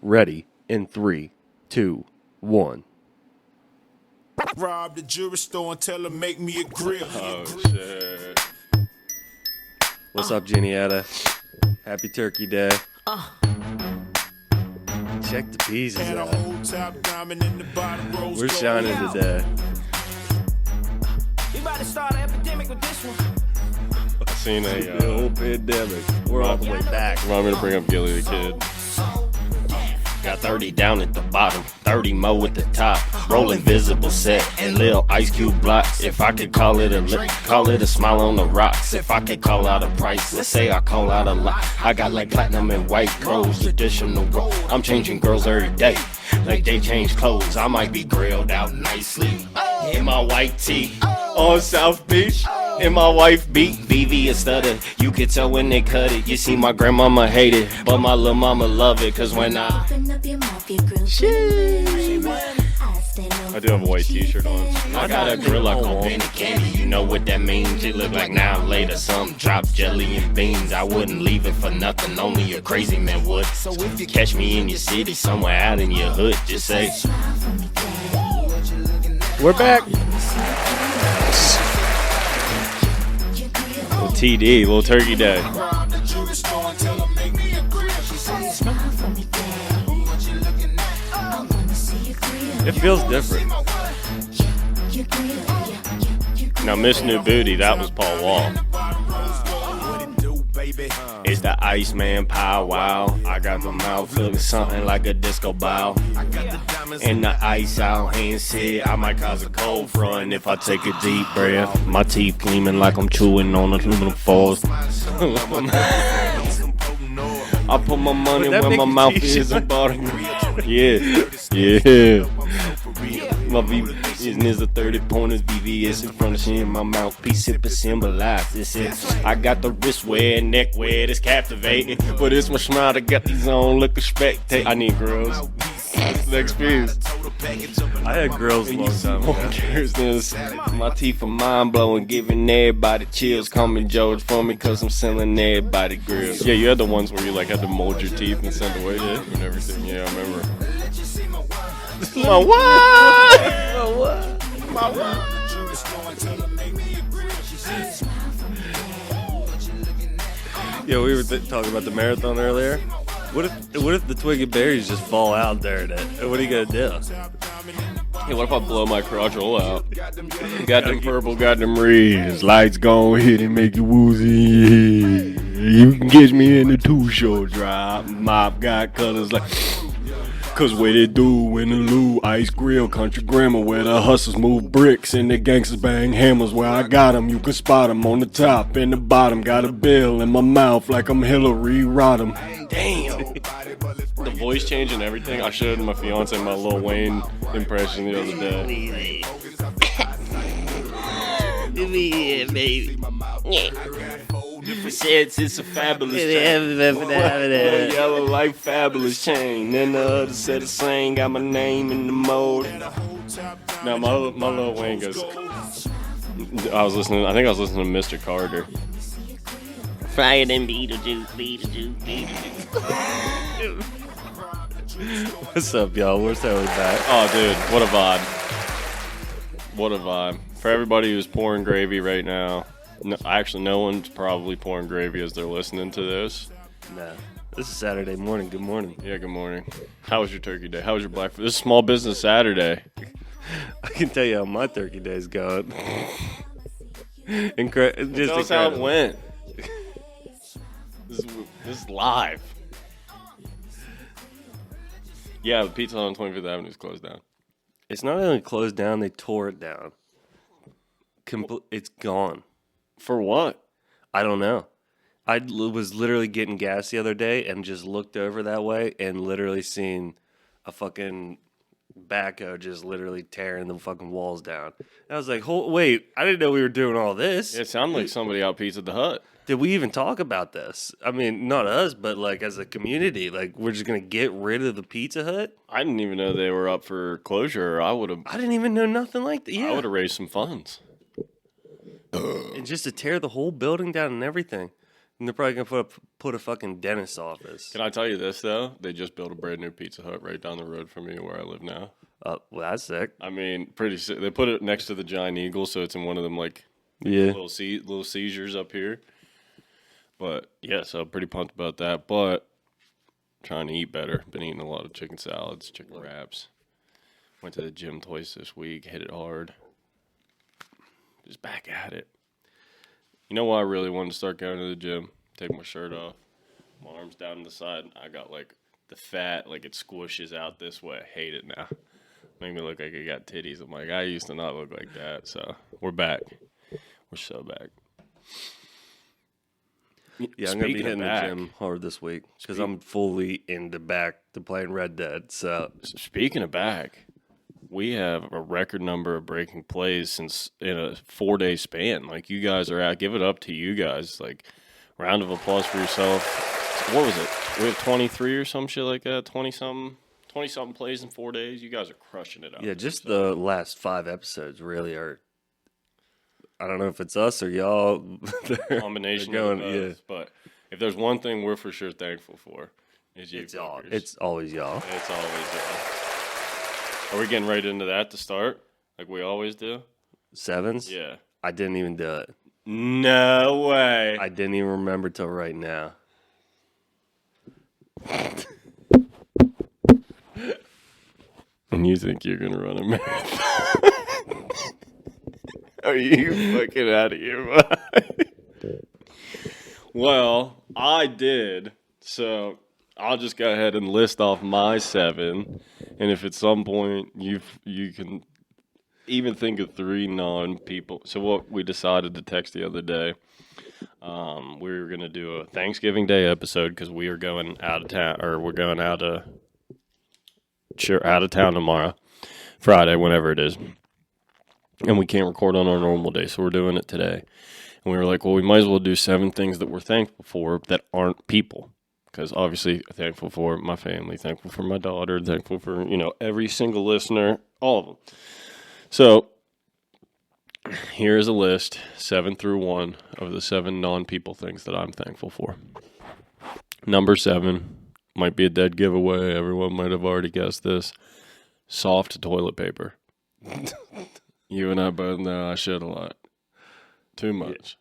ready in 3, 2, 1. Rob the jewelry store and tell her make me a grill. Oh, shit. What's up, Genietta? Happy Turkey Day. Check the pieces And a out. whole top diamond in the bottom rose We're gold. shining today. We about to start an epidemic with this one. I seen The a, whole pandemic. We're all the way back. remind me to bring up Gilly the Kid. Got 30 down at the bottom, 30 more at the top. Roll invisible set and Lil Ice Cube blocks. If I could call it a smile on the rocks. If I could call out a price, let's say I call out a lot. I got like platinum and white clothes, traditional gold. I'm changing girls every day, like they change clothes. I might be grilled out nicely in my white tee on South Beach. And my wife beat BV a stutter. You could tell when they cut it. You see my grandmama hate it, but my little mama love it. Cause when I I do have a white t-shirt on. I got a grill like on penny candy, you know what that means. It look like now later some drop jelly and beans. I wouldn't leave it for nothing, only a crazy man would. So if you catch me in your city, somewhere out in your hood, just say We're back. Little TD, little Turkey Day. Rob the jewelry store and tell her make me a grill. She said, smile for me, daddy. What you looking at? I wanna see you grill. It feels different. Now, Miss New Booty, that was Paul Wall. What it do, baby? it's the Iceman powwow. I got the mouth looking something like a disco bow. And the ice out, hands said I might cause a cold front if I take a deep breath. My teeth gleaming like I'm chewing on aluminum foils. I put my money where my mouth is and bought it. Yeah. My VVS is a 30 pointers, VVS in front of she in my mouthpiece, it symbolize this it. I got the wrist wear, neck wear, that's captivating. But it's my smile that got these on, look a spectate. I need girls. Next piece. I had girls a long time ago. This. My teeth are mind blowing, giving everybody chills. Call me George for me, cause I'm selling everybody grills. Yeah, you had the ones where you like had to mold your teeth and send away to and everything. Yeah, I remember. My what? Yeah, we were talking about the marathon earlier. What if the twig and berries just fall out during it? What are you gonna do? Hey, what if I blow my crotch hole out? Got them purple, got them reds. Lights gon' hit and make you woozy. You can catch me in the two-short drop. Mop got colors like... Cause what it do in the Lou, ice grill, country grammar, where the hustlers move bricks and the gangsters bang hammers. Where I got 'em, you can spot 'em on the top and the bottom. Got a bill in my mouth like I'm Hillary Rodham. Damn. The voice change and everything. I showed my fiance my Lil Wayne impression the other day. Yeah, baby. Yeah. Says it's a fabulous chain. A yellow like fabulous chain. Then the other said the same. Got my name in the mold. Now my Lil Wayne goes. I think I was listening to Mr. Carter. Friday than Beetlejuice. What's up, y'all? We're totally back. Oh, dude, what a vibe. What a vibe. For everybody who's pouring gravy right now, no one's probably pouring gravy as they're listening to this. No, this is Saturday morning. Good morning. Yeah, good morning. How was your turkey day? How was your Black Friday? This is Small Business Saturday. I can tell you how my turkey day's going. Tell us how it went. This is live. Yeah, the pizza on 25th Avenue is closed down. It's not only closed down; they tore it down. It's gone. For what? I don't know. I was literally getting gas the other day and just looked over that way and literally seen a fucking backhoe just literally tearing the fucking walls down. And I was like, wait, I didn't know we were doing all this. It sounded like somebody out Pizza the Hut. Did we even talk about this? I mean, not us, but like as a community, like we're just going to get rid of the Pizza Hut? I didn't even know they were up for closure. I didn't even know nothing like that. Yeah. I would have raised some funds. And just to tear the whole building down and everything. And they're probably gonna put a fucking dentist's office. Can I tell you this though? They just built a brand new Pizza Hut right down the road from me where I live now. Well, that's sick. I mean, pretty sick. They put it next to the Giant Eagle, so it's in one of them like Yeah. little seizures up here. But yeah, so pretty pumped about that. But trying to eat better. Been eating a lot of chicken salads, chicken wraps. Went to the gym twice this week. Hit it hard. Just back at it. You know why I really wanted to start going to the gym? Take my shirt off, my arms down to the side. I got like the fat, like it squishes out this way. I hate it now. Make me look like I got titties. I'm like, I used to not look like that. So we're back. We're so back. Yeah, I'm gonna be Speaking of hitting back, the gym hard this week because I'm fully into back to playing Red Dead. So Speaking of back, we have a record number of breaking plays since in a 4-day span. Like you guys are out. Give it up to you guys. Like round of applause for yourself. What was it? We have 23 or some shit like that. 20-something plays in 4 days. You guys are crushing it out. yeah, just the last 5 episodes really are. I don't know if it's us or y'all. Combination they're going, of both. But if there's one thing we're for sure thankful for, is you. It's fuckers. always y'all. It's always y'all. Are we getting right into that to start, like we always do? 7s? Yeah. I didn't even do it. No way. I didn't even remember till right now. And you think you're gonna run a marathon? Are you fucking out of your mind? Well, I did. So I'll just go ahead and list off my 7. And if at some point you can even think of 3 non-people. So what we decided to text the other day, we were gonna do a Thanksgiving Day episode because we are going out of town, or we're going out of town tomorrow, Friday, whenever it is. And we can't record on our normal day, so we're doing it today. And we were like, well, we might as well do 7 things that we're thankful for that aren't people. Because obviously, thankful for my family, thankful for my daughter, thankful for, every single listener, all of them. So, here's a list, 7 through 1, of the 7 non-people things that I'm thankful for. Number 7, might be a dead giveaway, everyone might have already guessed this, soft toilet paper. You and I both know I shit a lot. Too much.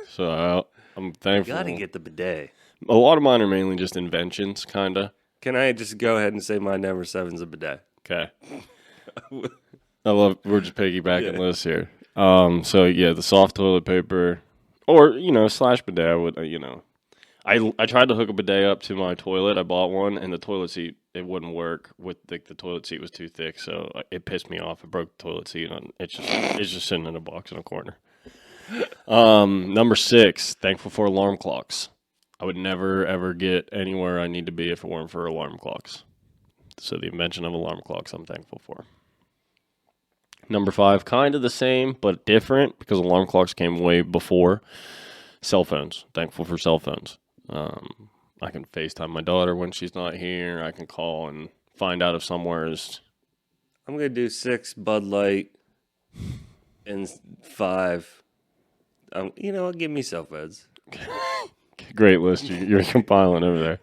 So I'm thankful. You gotta get the bidet. A lot of mine are mainly just inventions, kind of. Can I just go ahead and say my number 7's a bidet? Okay. We're just piggybacking lists here. So yeah, the soft toilet paper, or, slash bidet, I would, I tried to hook a bidet up to my toilet. I bought one, and the toilet seat, it wouldn't work. The toilet seat was too thick, so it pissed me off. I broke the toilet seat, and it's just sitting in a box in a corner. Number 6, thankful for alarm clocks. I would never, ever get anywhere I need to be if it weren't for alarm clocks. So the invention of alarm clocks I'm thankful for. Number 5, kind of the same, but different, because alarm clocks came way before. Cell phones. Thankful for cell phones. I can FaceTime my daughter when she's not here. I can call and find out if somewhere is. I'm gonna do 6 Bud Light and 5. I'll give me cell phones. Great list you're compiling over there.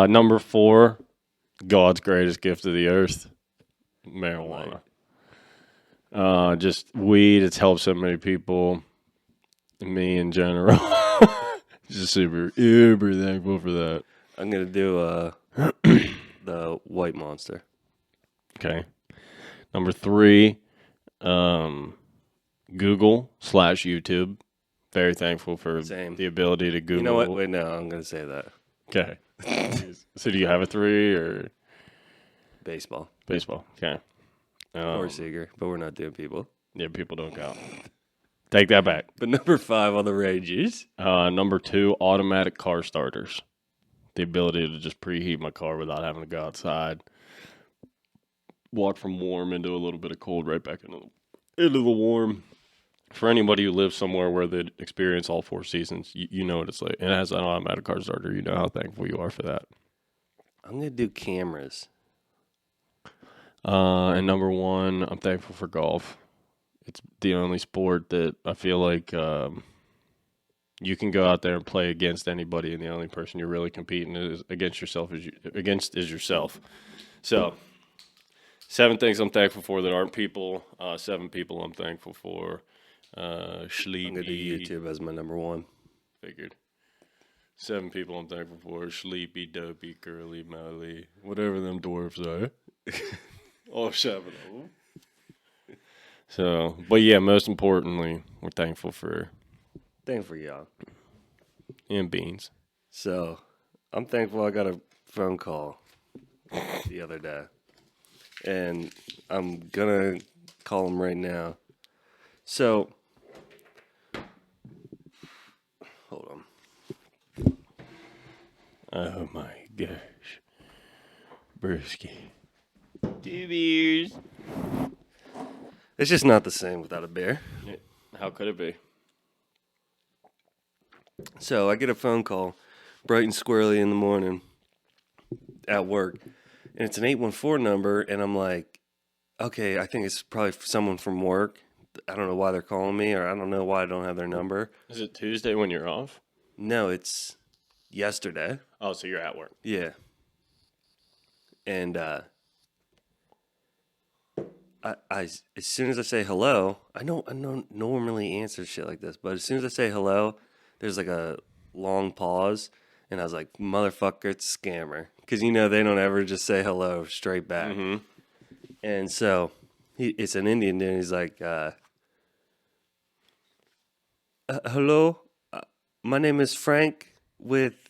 Number 4, God's greatest gift to the earth, marijuana. Just weed. It's helped so many people. Me in general. Just super thankful for that. I'm gonna do the White Monster. Okay. Number 3, Google/YouTube. Very thankful for Same. the ability to Google. You know what? Wait, no, I'm gonna say that. Okay. So do you have a 3 or Baseball. baseball? Okay. Or Seager, but we're not doing people. Yeah, people don't count. Take that back. But number 5 on the Rangers. Number 2, automatic car starters. The ability to just preheat my car without having to go outside. Walk from warm into a little bit of cold, right back into the warm. For anybody who lives somewhere where they experience all 4 seasons, you know what it's like. And it has an automatic car starter. You know how thankful you are for that. I'm gonna do cameras. And number 1, I'm thankful for golf. It's the only sport that I feel like You can go out there and play against anybody, and the only person you're really competing is against yourself is yourself. So, 7 things I'm thankful for that aren't people. 7 people I'm thankful for. Sleepy. I'm gonna do YouTube as my number one. Figured. 7 people I'm thankful for. Sleepy, Dopey, Curly, Molly, whatever them dwarfs are. All 7 of them. So, but yeah, most importantly, we're thankful for Thankful for y'all. and beans. So, I'm thankful I got a phone call the other day. And I'm gonna call him right now. So, hold on. Oh my gosh. Brisky. Doobies. It's just not the same without a beer. How could it be? So I get a phone call, bright and squirrely in the morning at work, and it's an 814 number, and I'm like, okay, I think it's probably someone from work. I don't know why they're calling me, or I don't know why I don't have their number. Is it Tuesday when you're off? No, it's yesterday. Oh, so you're at work. Yeah. And I as soon as I say hello, I know normally answer shit like this, but as soon as I say hello, there's like a long pause, and I was like, motherfucker, it's a scammer. Because, they don't ever just say hello straight back. Mm-hmm. And so it's an Indian dude, and he's like, hello, my name is Frank with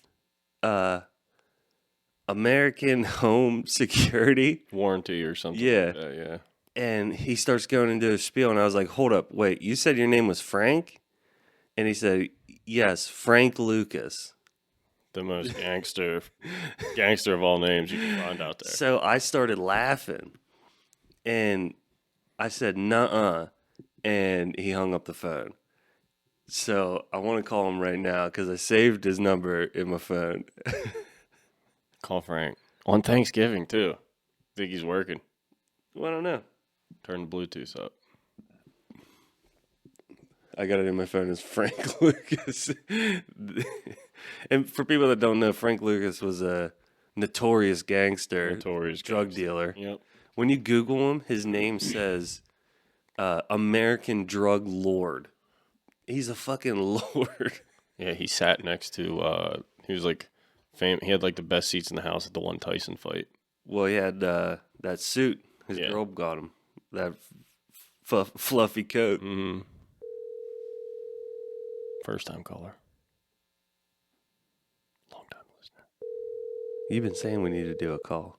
American Home Security. Warranty or something. Yeah. Like that, yeah. And he starts going into a spiel, and I was like, hold up, wait, you said your name was Frank? And he said, yes, Frank Lucas. The most gangster of all names you can find out there. So I started laughing, and I said, nuh-uh, and he hung up the phone. So I want to call him right now because I saved his number in my phone. Call Frank. On Thanksgiving, too. Think he's working. Well, I don't know. Turn the Bluetooth up. I got it in my phone as Frank Lucas. And for people that don't know, Frank Lucas was a notorious gangster, Notorious drug gangster. dealer. Yep. When you Google him, his name says American Drug Lord. He's a fucking lord. Yeah, he sat next to, he was like, he had like the best seats in the house at the one Tyson fight. Well, he had that suit. His Yeah. girl got him. That fluffy coat. Mm-hmm. First time caller. Long time listener. You've been saying we need to do a call.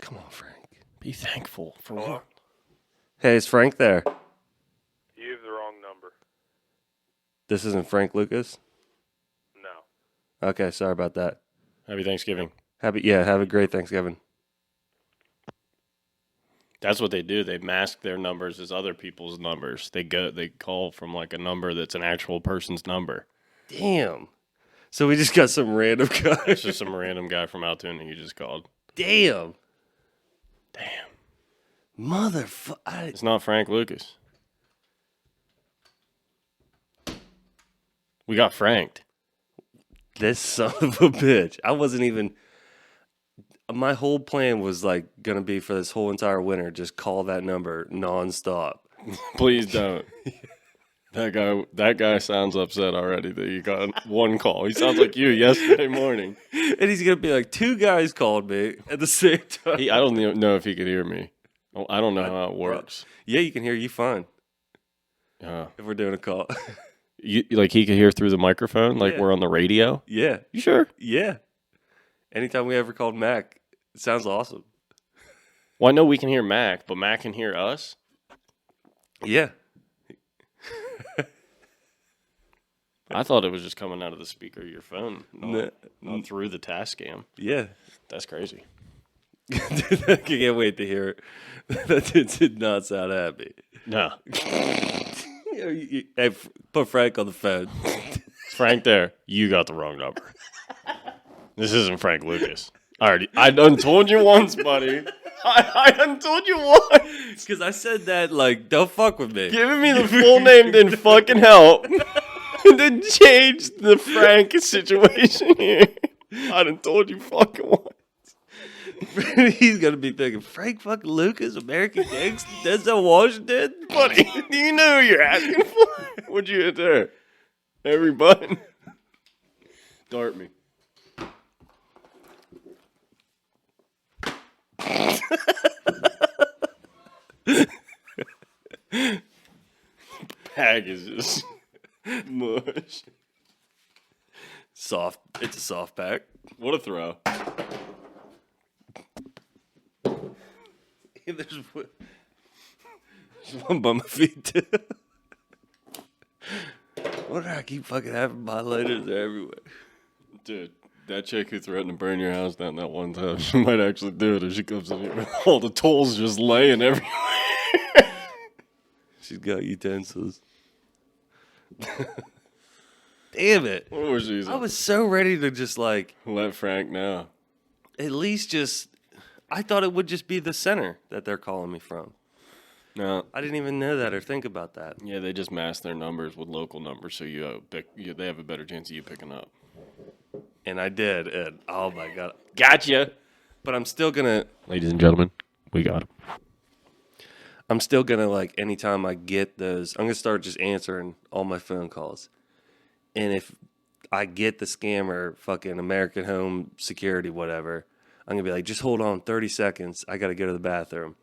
Come on, Frank. Be thankful for what? Hey, is Frank there? You have the wrong number. This isn't Frank Lucas? No. Okay, sorry about that. Happy Thanksgiving. Have a great Thanksgiving. That's what they do. They mask their numbers as other people's numbers. They call from like a number that's an actual person's number. Damn. So we just got some random guy. It's just some random guy from Altoona you just called. Damn. Damn. Motherfucker. It's not Frank Lucas. We got franked. This son of a bitch. I wasn't even. My whole plan was like going to be for this whole entire winter, just call that number nonstop. Please don't. That guy sounds upset already that you got one call. He sounds like you yesterday morning. And he's going to be like, 2 guys called me at the same time. I don't even know if he could hear me. I don't know how it works. Yeah, you can hear you fine Uh, if we're doing a call. like he could hear through the microphone, like Yeah. we're on the radio. Yeah. You sure? Yeah. Anytime we ever called Mac, it sounds awesome. Well, I know we can hear Mac, but Mac can hear us. Yeah. I thought it was just coming out of the speaker of your phone, not through the task cam. Yeah. That's crazy. I can't wait to hear it. That did not sound happy. No, Hey, put Frank on the phone. Frank, there, you got the wrong number. This isn't Frank Lucas. I done told you once, buddy. I done told you once. Because I said that, like, don't fuck with me. Giving me the full name didn't fucking help. It didn't change the Frank situation here. I done told you fucking once. He's going to be thinking, Frank fucking Lucas, American Gangster, Denzel Washington? Buddy, do you know who you're asking for? What'd you hit there? Every button. Dart me. Bag is just mush. Soft. It's a soft pack. What a throw. There's one by my feet, too. What do I keep fucking having violators everywhere? Dude, that chick who threatened to burn your house down that one time, she might actually do it if she comes in here with all the tools just laying everywhere. She's got utensils. Damn it. What was she? I was so ready to just, like, Let Frank know. at least just... I thought it would just be the center that they're calling me from. No. I didn't even know that or think about that. Yeah, they just mask their numbers with local numbers, so they have a better chance of you picking up. And I did. And, oh, my God. Gotcha. But I'm still going to... Ladies and gentlemen, we got him. I'm still going to, like, anytime I get those... I'm going to start just answering all my phone calls. And if I get the scammer, fucking American Home Security, whatever... I'm going to be like, just hold on 30 seconds. I got to go to the bathroom.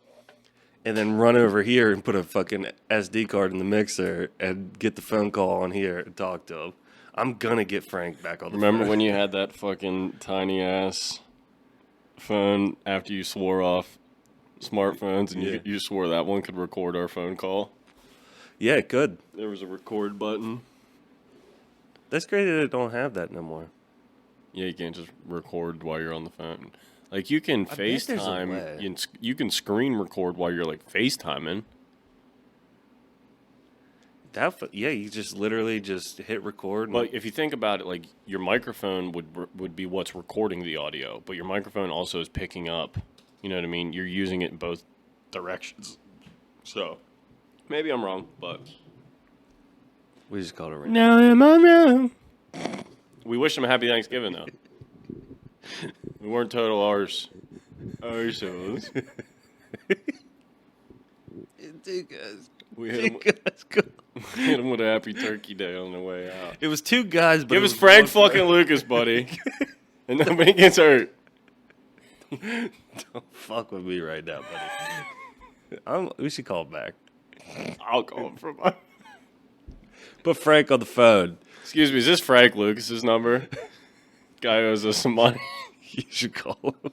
And then run over here and put a fucking SD card in the mixer and get the phone call on here and talk to him. I'm going to get Frank back on the Remember phone. when you had that fucking tiny-ass phone after you swore off smartphones and Yeah. you swore that one could record our phone call? Yeah, it could. There was a record button. That's great that it don't have that no more. Yeah, you can't just record while you're on the phone. Like, you can bet there's a way. FaceTime. You can screen record while you're, like, FaceTiming. Yeah, you just literally just hit record. But if you think about it, like, your microphone would be what's recording the audio, but your microphone also is picking up. You know what I mean? You're using it in both directions. So, maybe I'm wrong, but... We just called it right Now am I wrong? We wish them a happy Thanksgiving, though. We weren't total ourselves. Two guys. We hit them with a happy turkey day on the way out. It was two guys, but Give it us was Frank one fucking Lucas, buddy. And nobody gets hurt. Don't fuck with me right now, buddy. We should call him back. I'll call him from my... Put Frank on the phone. Excuse me, is this Frank Lucas's number? Guy owes us some money. You should call him.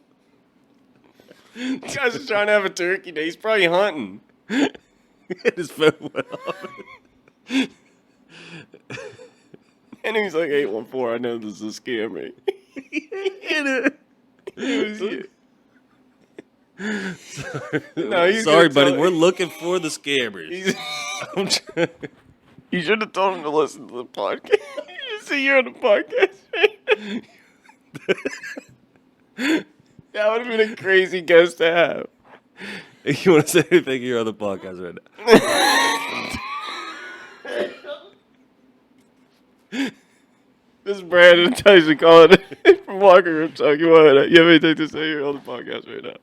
This guy's just trying to have a turkey day. He's probably hunting. His phone went off. And he's like, 814, I know this is a scammer. It was you. No, he's Sorry, gonna buddy. tell- We're looking for the scammers. You should have told him to listen to the podcast. You see, you're on the podcast. That would have been a crazy guest to have. You want to say anything? You're on the podcast right now. This is Brandon Tyson calling from Walker Room talking about you have anything to say? You're on the podcast right now.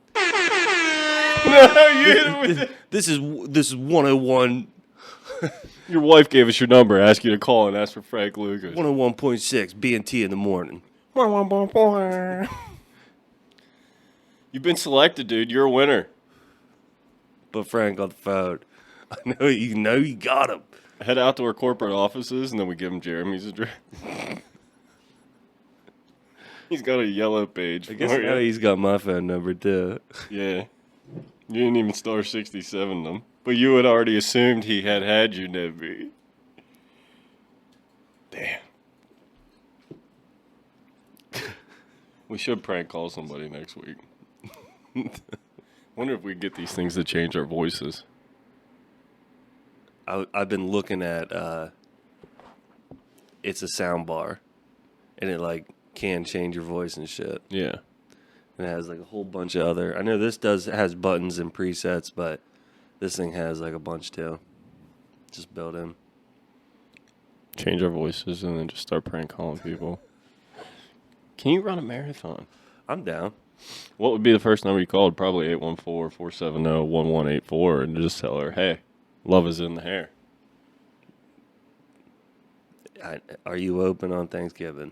No, you hit him with it. This is 101, Your wife gave us your number, asked you to call and ask for Frank Lucas. 101.6 BNT in the morning. You've been selected, dude. You're a winner. Put Frank on the phone. I know you got him. Head out to our corporate offices, and then we give him Jeremy's address. He's got a yellow page. I guess for you. now he's got my phone number too. Yeah. You didn't even star 67 them. But you had already assumed he had your number. Damn. We should prank call somebody next week. Wonder if we get these things to change our voices. I've been looking at it's a sound bar, and it like can change your voice and shit. Yeah. And it has like a whole bunch of other. I know this has buttons and presets, but this thing has like a bunch too. Just built in. Change our voices and then just start prank calling people. Can you run a marathon? I'm down. What would be the first number you called? Probably 814-470-1184 and just tell her, hey, love is in the hair. Are you open on Thanksgiving?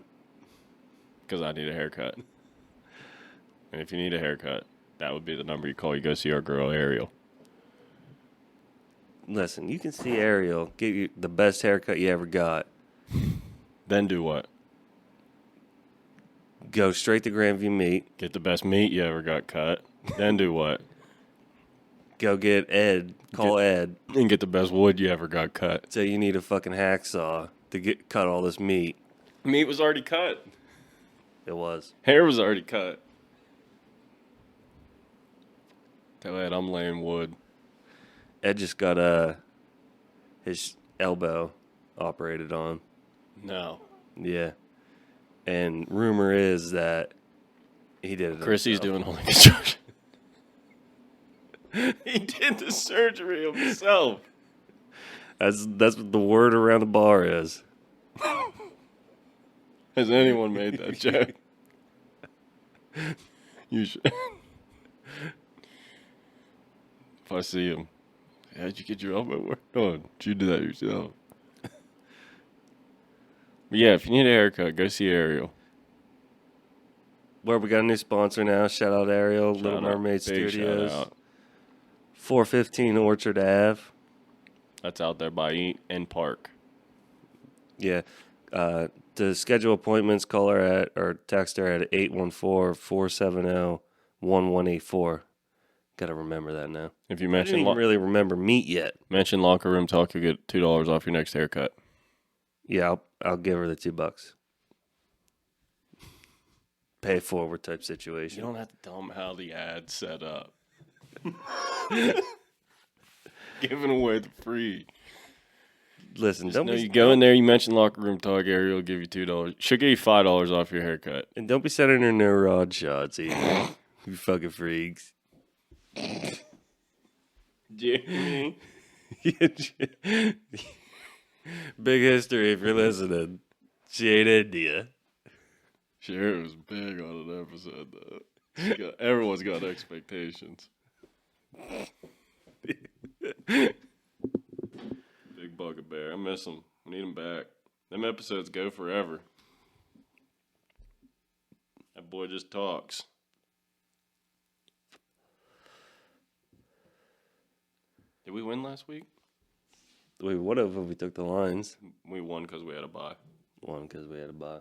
Because I need a haircut. And if you need a haircut, that would be the number you call. You go see our girl, Ariel. Listen, you can see Ariel get you the best haircut you ever got. Then do what? Go straight to Grandview Meat. Get the best meat you ever got cut. Then do what? Go get Ed. Call Ed. And get the best wood you ever got cut. Say you need a fucking hacksaw to cut all this meat. Meat was already cut. It was. Hair was already cut. Tell Ed I'm laying wood. Ed just got his elbow operated on. No. Yeah. And rumor is that he did it. Chrissy's himself. doing home construction. He did the surgery himself. That's what the word around the bar is. Has anyone made that joke? You should. If I see him, how'd you get your elbow worked on? Did you do that yourself? But yeah, if you need a haircut, go see Ariel. Where we got a new sponsor now. Shout out Ariel, Little Shout out. Mermaid Big Studios. shout out. 415 Orchard Ave. That's out there by Eat and Park. Yeah. To schedule appointments, call her at or text her at 814-470-1184. Got to remember that now. If you I mention didn't even really remember meat yet. mention Locker Room Talk, you'll get $2 off your next haircut. Yeah, I'll give her the $2. Pay it forward type situation. You don't have to tell them how the ad's set up. Giving away the free. Listen, Just don't know be you go in there, you mention Locker Room Talk, Ariel will give you $2. She'll give you $5 off your haircut. and don't be sending her no rod shots either. You fucking freaks. Jimmy. Big history if you're listening. She ain't India. Sherry was big on an episode, though. Everyone's got expectations. Big bugbear. I miss him. I need him back. Them episodes go forever. That boy just talks. Did we win last week? Wait, what if we took the lines? We won because we had a bye. One, because we had a bye.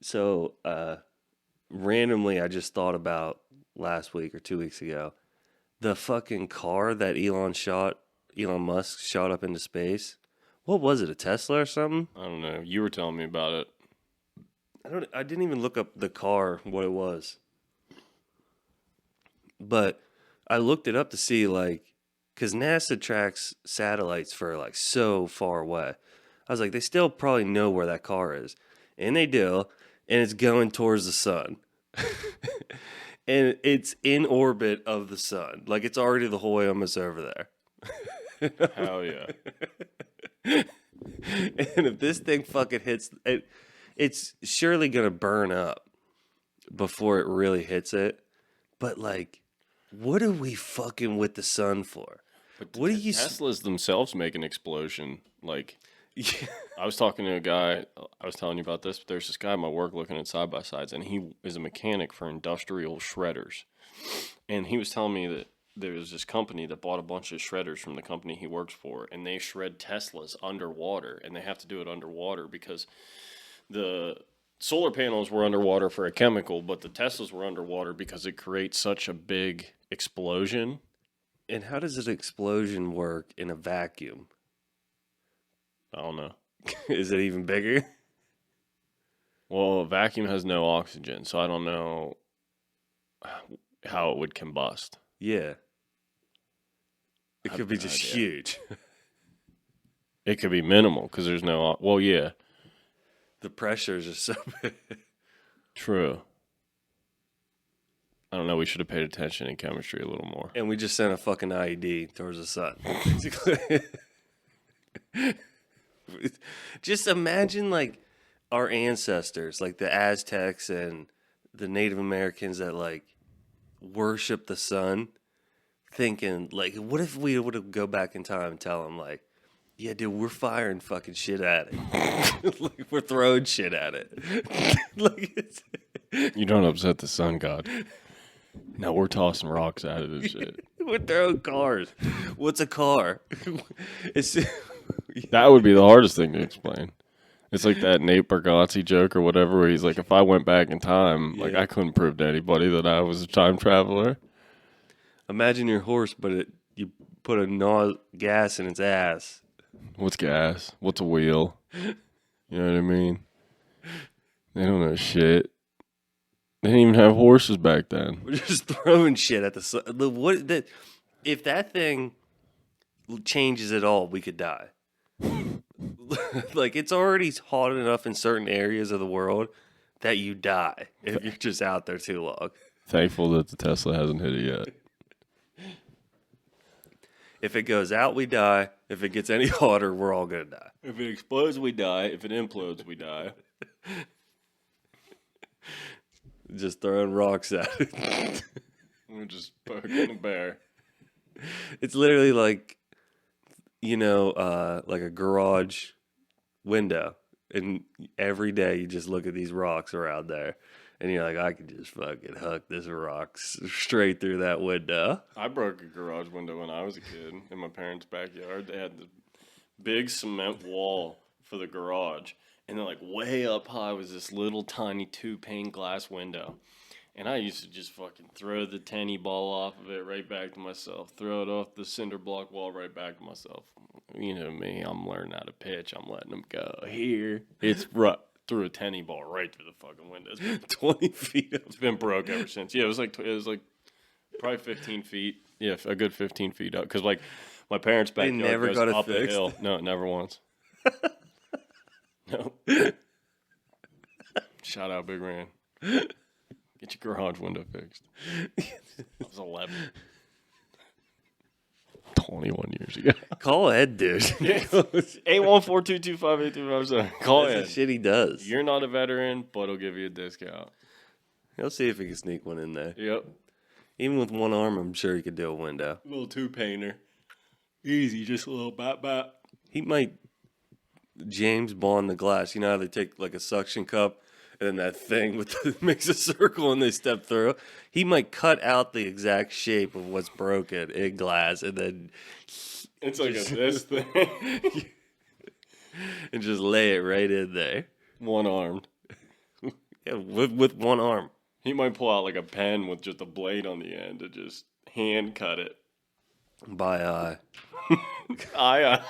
So, randomly, I just thought about last week or 2 weeks ago, the fucking car that Elon Musk shot up into space. What was it, a Tesla or something? I don't know. You were telling me about it. I didn't even look up the car, what it was. But I looked it up to see, like, because NASA tracks satellites for, like, so far away. I was like, they still probably know where that car is. And they do. And it's going towards the sun. And it's in orbit of the sun. Like, it's already the whole way almost over there. Hell yeah. And if this thing fucking hits, it's surely going to burn up before it really hits it. But, like, what are we fucking with the sun for? But What do you Teslas themselves make an explosion. Like, Yeah. I was talking to a guy, I was telling you about this, but there's this guy at my work looking at side-by-sides, and he is a mechanic for industrial shredders. And he was telling me that there was this company that bought a bunch of shredders from the company he works for, and they shred Teslas underwater, and they have to do it underwater because the solar panels were underwater for a chemical, but the Teslas were underwater because it creates such a big explosion. And how does an explosion work in a vacuum? I don't know. Is it even bigger? Well, a vacuum has no oxygen, so I don't know how it would combust. Yeah. It I could have be no just idea. huge. It could be minimal because there's no. Well, yeah. The pressures are so big. True. I don't know. We should have paid attention in chemistry a little more. And we just sent a fucking IED towards the sun. Basically. Just imagine, like, our ancestors, like the Aztecs and the Native Americans that, like, worship the sun, thinking, like, what if we would have go back in time and tell them, like, yeah, dude, we're firing fucking shit at it. Like, we're throwing shit at it. Like, it's... You don't upset the sun god. No, we're tossing rocks out of this shit. We're throwing cars. What's a car? It's... That would be the hardest thing to explain. It's like that Nate Bargatze joke or whatever, where he's like, if I went back in time, like, I couldn't prove to anybody that I was a time traveler. Imagine your horse, but you put a gas in its ass. What's gas? What's a wheel? You know what I mean? They don't know shit. They didn't even have horses back then. We're just throwing shit at the sun. If that thing changes at all, we could die. Like, it's already hot enough in certain areas of the world that you die if you're just out there too long. Thankful that the Tesla hasn't hit it yet. If it goes out, we die. If it gets any hotter, we're all going to die. If it explodes, we die. If it implodes, we die. Just throwing rocks at it. We're just poking a bear. It's literally like, you know, like a garage window. And every day you just look at these rocks around there. And you're like, I could just fucking huck this rock straight through that window. I broke a garage window when I was a kid in my parents' backyard. They had the big cement wall for the garage. And then, like, way up high was this little tiny 2-pane glass window. And I used to just fucking throw the tenny ball off of it right back to myself. Throw it off the cinder block wall right back to myself. You know me, I'm learning how to pitch. I'm letting them go here. It's right. Threw a tenny ball right through the fucking window. It's been 20 feet up. It's been broke ever since. Yeah, it was like probably 15 feet. Yeah, a good 15 feet up. Because, like, my parents' backyard never goes got it up a fixed? hill. No, never once. No. Shout out Big Ran. Get your garage window fixed. I was 11. 21 years ago. Call Ed, dude. 814-225-8257. Call That's in. the shit he does. You're not a veteran, but he'll give you a discount. He'll see if he can sneak one in there. Yep. Even with one arm, I'm sure he could do a window. A little two-painter. Easy, just a little bat. He might James Bond the glass. You know how they take like a suction cup and then that thing makes a circle and they step through? He might cut out the exact shape of what's broken in glass and then It's like this thing. and just lay it right in there. One-armed. Yeah, with one arm. He might pull out like a pen with just a blade on the end to just hand cut it. By eye. I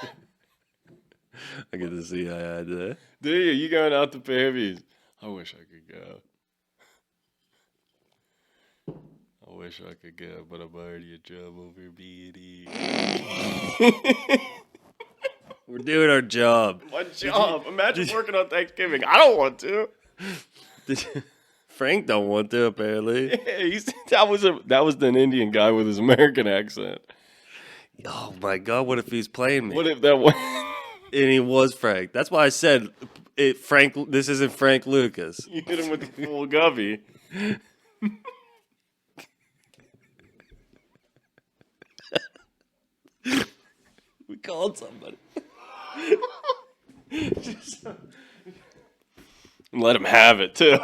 I get to see eye there. do you? You going out to Pammies? I wish I could go. I wish I could go, but I'm already a job over B&E. We're doing our job. My job. Imagine working on Thanksgiving. I don't want to. Frank don't want to, apparently. Yeah, that was an Indian guy with his American accent. Oh my God! What if he's playing me? What if that was? And he was Frank. That's why I said it. Frank, this isn't Frank Lucas. You hit him with the full gubby. We called somebody. And let him have it too.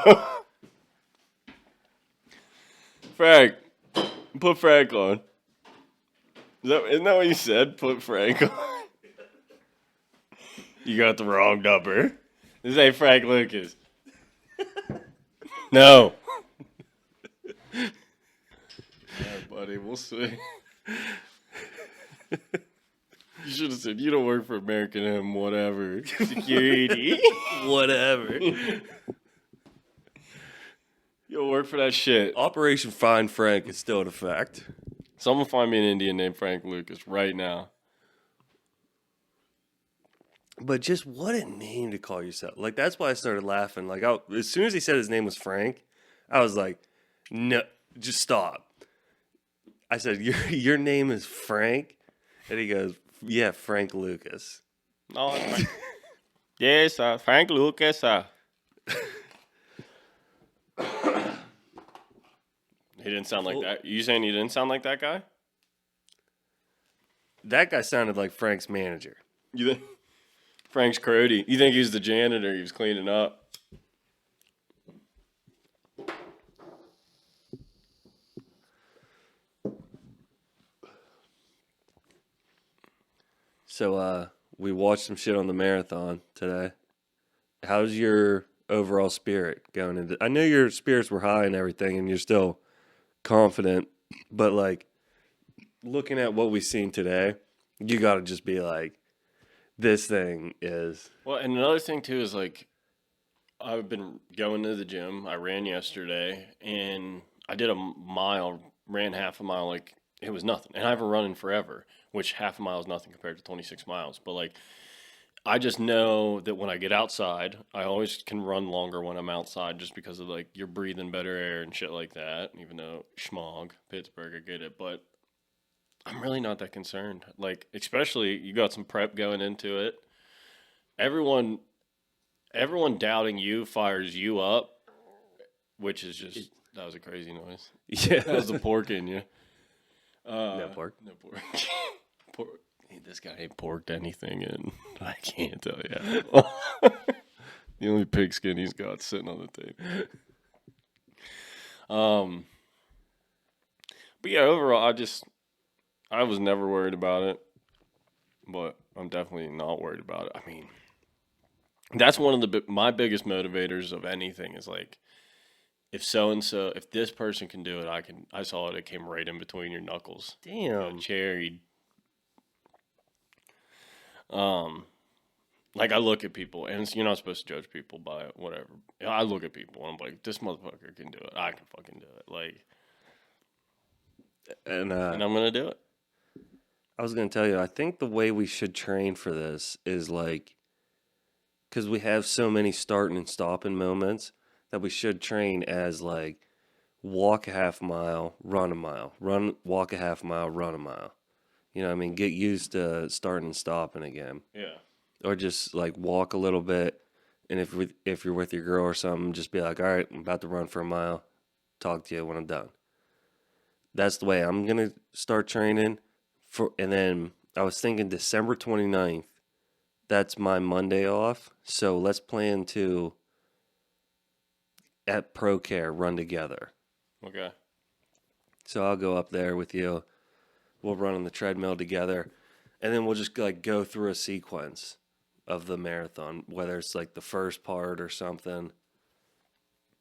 Frank, put Frank on. Isn't that what you said? Put Frank on. You got the wrong number. This ain't Frank Lucas. No. Alright, buddy, we'll see. You should have said, you don't work for American M, whatever. Security. Whatever. You don't work for that shit. Operation Find Frank is still in effect. Someone find me an Indian named Frank Lucas right now. But just what a name to call yourself. Like, that's why I started laughing. Like, as soon as he said his name was Frank, I was like, no, just stop. I said, your name is Frank? And he goes, yeah, Frank Lucas. No, yes, Frank Lucas. He didn't sound like that. You saying he didn't sound like that guy? That guy sounded like Frank's manager. You think Frank's Crody? You think he was the janitor? He was cleaning up. So we watched some shit on the marathon today. How's your overall spirit going into? I know your spirits were high and everything, and you're still confident, but like looking at what we've seen today, you got to just be like, this thing is. Well, and another thing too is like, I've been going to the gym. I ran yesterday, and I did a mile, ran half a mile, like it was nothing. And I haven't run in forever, which half a mile is nothing compared to 26 miles. But like, I just know that when I get outside, I always can run longer when I'm outside, just because of like you're breathing better air and shit like that. Even though schmog, Pittsburgh, I get it, but I'm really not that concerned. Like, especially you got some prep going into it. Everyone doubting you fires you up, which is just that was a crazy noise. Yeah. That was the pork in you. No pork. No pork. Pork. Hey, this guy ain't porked anything in. I can't tell you. The only pigskin he's got sitting on the table. But yeah, overall, I was never worried about it, but I'm definitely not worried about it. I mean, that's one of my biggest motivators of anything is like, if so-and-so, if this person can do it, I can. I saw it came right in between your knuckles. Damn. Cherry. Like I look at people, and you're not supposed to judge people by whatever. I look at people, and I'm like, this motherfucker can do it. I can fucking do it. Like, And I'm gonna do it. I was going to tell you, I think the way we should train for this is like, because we have so many starting and stopping moments, that we should train as like walk a half mile, run a mile, walk a half mile, run a mile. You know what I mean? Get used to starting and stopping again. Yeah. Or just like walk a little bit, and if you're with your girl or something, just be like, all right, I'm about to run for a mile. Talk to you when I'm done. That's the way I'm going to start training. And then I was thinking December 29th, that's my Monday off. So let's plan to, at ProCare, run together. Okay. So I'll go up there with you. We'll run on the treadmill together. And then we'll just like go through a sequence of the marathon, whether it's like the first part or something.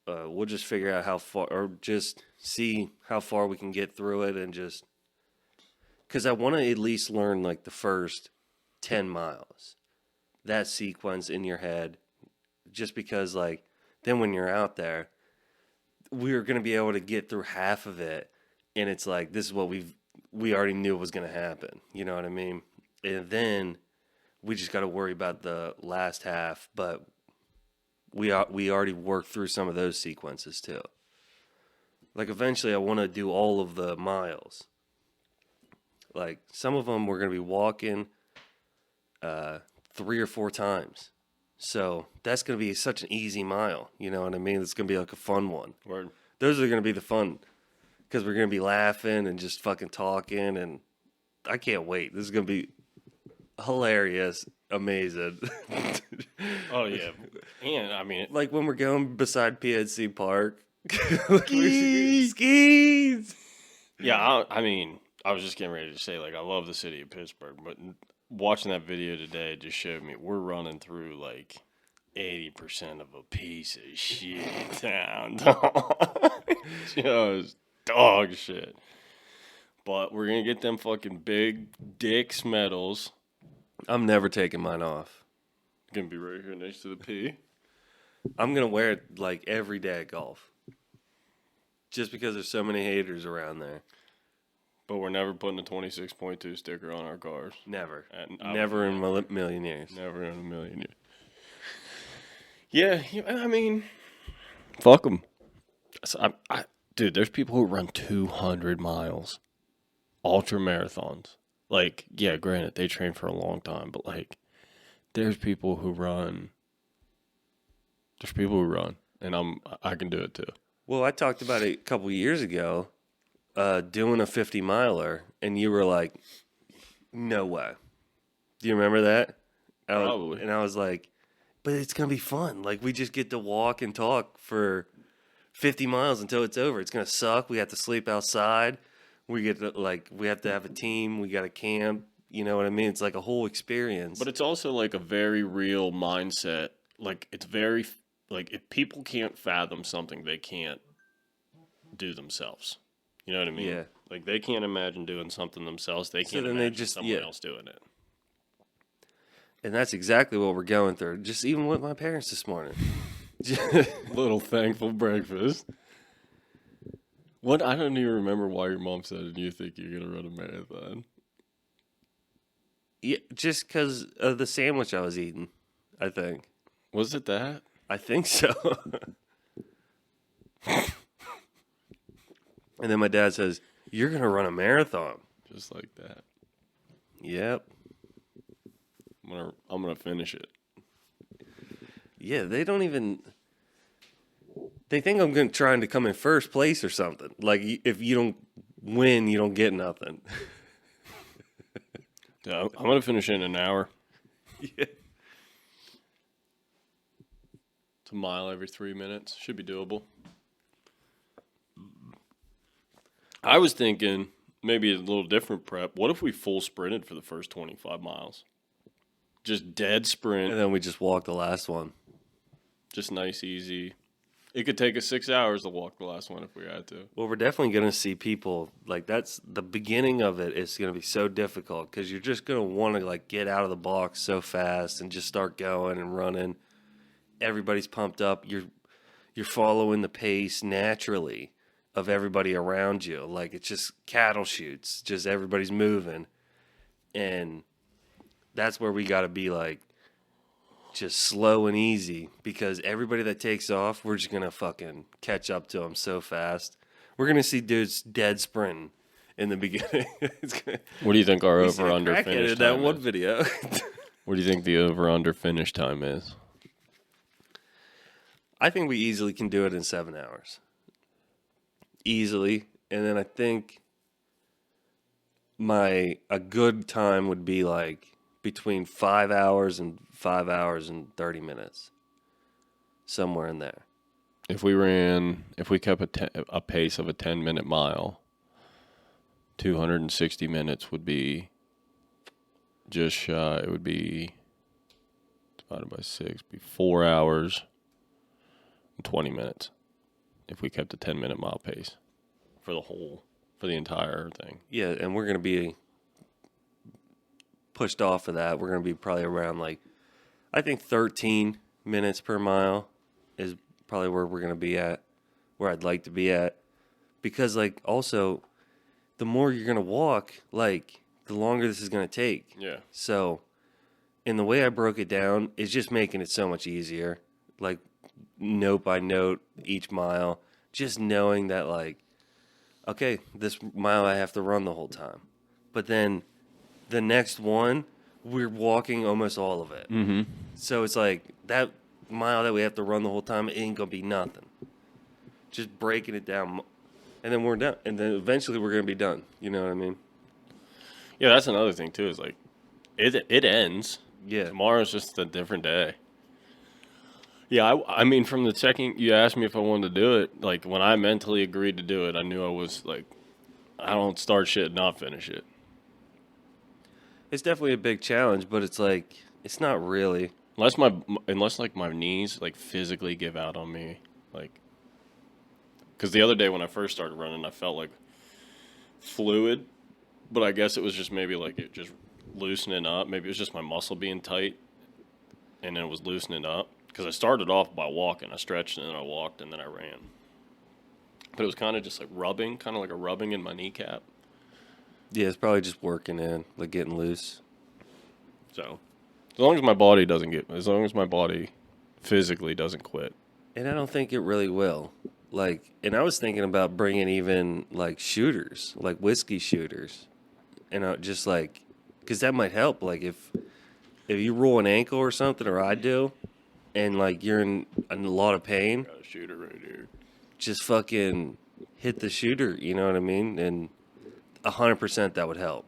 We'll just figure out how far, or just see how far we can get through it, and just, because I want to at least learn like the first 10 miles, that sequence in your head, just because like then when you're out there, we're going to be able to get through half of it, and it's like, this is what we already knew was going to happen. You know what I mean? And then we just got to worry about the last half, but we already worked through some of those sequences too. Like eventually I want to do all of the miles. Like some of them we're going to be walking 3 or 4 times. So that's going to be such an easy mile. You know what I mean? It's going to be like a fun one. Word. Those are going to be the fun, because we're going to be laughing and just fucking talking, and I can't wait. This is going to be hilarious, amazing. Oh yeah. And I mean, Like when we're going beside PNC Park. Skis! yeah. I mean, I was just getting ready to say, like, I love the city of Pittsburgh, but watching that video today just showed me we're running through like 80% of a piece of shit town. Just dog shit. But we're gonna get them fucking big dicks medals. I'm never taking mine off. Gonna be right here next to the P. I'm going to wear it like every day at golf. Just because there's so many haters around there. But we're never putting a 26.2 sticker on our cars. Never. And Never in a million years. Never in a million years. Yeah, I mean, fuck them. So dude, there's people who run 200 miles, ultra marathons. Like, yeah, granted, they train for a long time, but like, there's people who run. There's people who run, and I can do it too. Well, I talked about it a couple years ago, doing a 50-miler, and you were like, "No way." Do you remember that? Probably. And I was like, "But it's gonna be fun. Like, we just get to walk and talk for 50 miles until it's over. It's gonna suck. We have to sleep outside. We get to we have to have a team. We got to camp. You know what I mean? It's like a whole experience. But it's also like a very real mindset. Like, it's very like if people can't fathom something, they can't do themselves. You know what I mean? Yeah. Like, they can't imagine doing something themselves. They So can't then they imagine just- someone yeah. else doing it. And that's exactly what we're going through. Just even with my parents this morning. Little thankful breakfast. What? I don't even remember why your mom said it. You think you're gonna run a marathon? Yeah, just because of the sandwich I was eating, I think. Was it that? I think so. And then my dad says, "You're going to run a marathon." Just like that. Yep. I'm gonna finish it. Yeah, they don't even... They think I'm trying to come in first place or something. Like, if you don't win, you don't get nothing. Dude, I'm gonna finish it in an hour. Yeah. It's a mile every 3 minutes. Should be doable. I was thinking maybe a little different prep. What if we full sprinted for the first 25 miles? Just dead sprint. And then we just walked the last one. Just nice, easy. It could take us 6 hours to walk the last one if we had to. Well, we're definitely going to see people, like, that's the beginning of it is going to be so difficult because you're just going to want to, like, get out of the box so fast and just start going and running. Everybody's pumped up. You're following the pace naturally of everybody around you. Like, it's just cattle shoots. Just everybody's moving. And that's where we got to be, like, just slow and easy because everybody that takes off, we're just going to fucking catch up to them so fast. We're going to see dudes dead sprinting in the beginning. What do you think our We seen a over-under crackhead finish in that time one is? video. What do you think the over-under finish time is? I think we easily can do it in 7 hours. Easily. And then I think a good time would be like between 5 hours and 5 hours and 30 minutes. Somewhere in there. If we kept a pace of a 10-minute mile, 260 minutes would be just shy. It would be divided by 6, be 4 hours and 20 minutes if we kept a 10-minute mile pace for the entire thing. Yeah, and we're going to be pushed off of that. We're going to be probably around I think 13 minutes per mile is probably where we're going to be at, where I'd like to be at. Because also, the more you're going to walk, the longer this is going to take. Yeah. So, in the way I broke it down, it's just making it so much easier. Note by note, each mile, just knowing that okay, this mile I have to run the whole time. But then the next one, we're walking almost all of it. Mm-hmm. So it's that mile that we have to run the whole time, it ain't going to be nothing. Just breaking it down. And then we're done. And then eventually we're going to be done. You know what I mean? Yeah, that's another thing, too, is it ends. Yeah. Tomorrow's just a different day. Yeah, I mean, from the second you asked me if I wanted to do it, when I mentally agreed to do it, I knew I was, I don't start shit and not finish it. It's definitely a big challenge, but it's it's not really. Unless my knees, physically give out on me. Because the other day when I first started running, I felt, fluid, but I guess it was just maybe, it just loosening up. Maybe it was just my muscle being tight, and then it was loosening up. Because I started off by walking. I stretched, and then I walked, and then I ran. But it was kind of just rubbing, kind of like a rubbing in my kneecap. Yeah, it's probably just working in, like getting loose. So, as long as my body physically doesn't quit. And I don't think it really will. Like, and I was thinking about bringing even like shooters, like whiskey shooters, and just like, because that might help. Like if you roll an ankle or something, or I do, and like you're in a lot of pain, Got a shooter right here. just fucking hit the shooter. You know what I mean? And 100% that would help.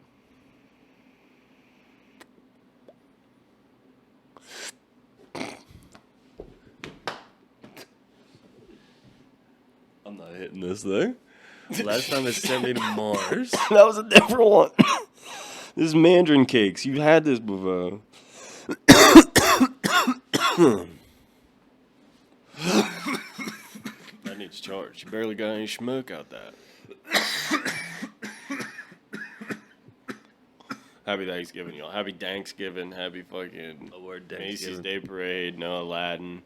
I'm not hitting this thing. Last time it sent me to Mars. That was a different one. This is Mandarin cakes. You had this before. That needs charge. You barely got any smoke out that. Happy Thanksgiving, y'all. Happy Thanksgiving. Happy fucking word Macy's Thanksgiving. Day Parade. No Aladdin.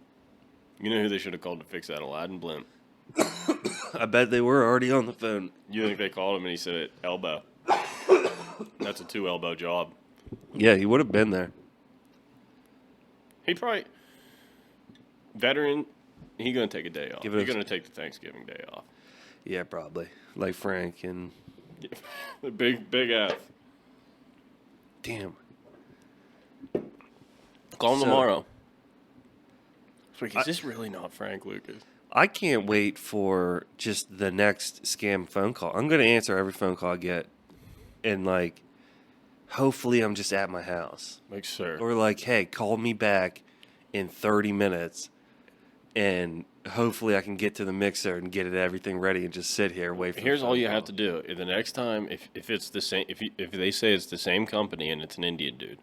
You know who they should have called to fix that Aladdin blimp? I bet they were already on the phone. You think they called him and he said elbow? That's a 2-elbow job. Yeah, he would have been there. He probably veteran. He gonna take a day off. Give it He's a- gonna take the Thanksgiving day off. Yeah, probably. Like Frank and The big F. damn. Call him So- tomorrow. Like, is this really not Frank Lucas? I can't wait for just the next scam phone call. I'm going to answer every phone call I get. And, like, hopefully I'm just at my house. Like, sir. Or, like, hey, call me back in 30 minutes. And hopefully I can get to the mixer and get everything ready and just sit here and wait for Here's the all phone you call. have to do. The next time, if it's the same, if they say it's the same company and it's an Indian dude,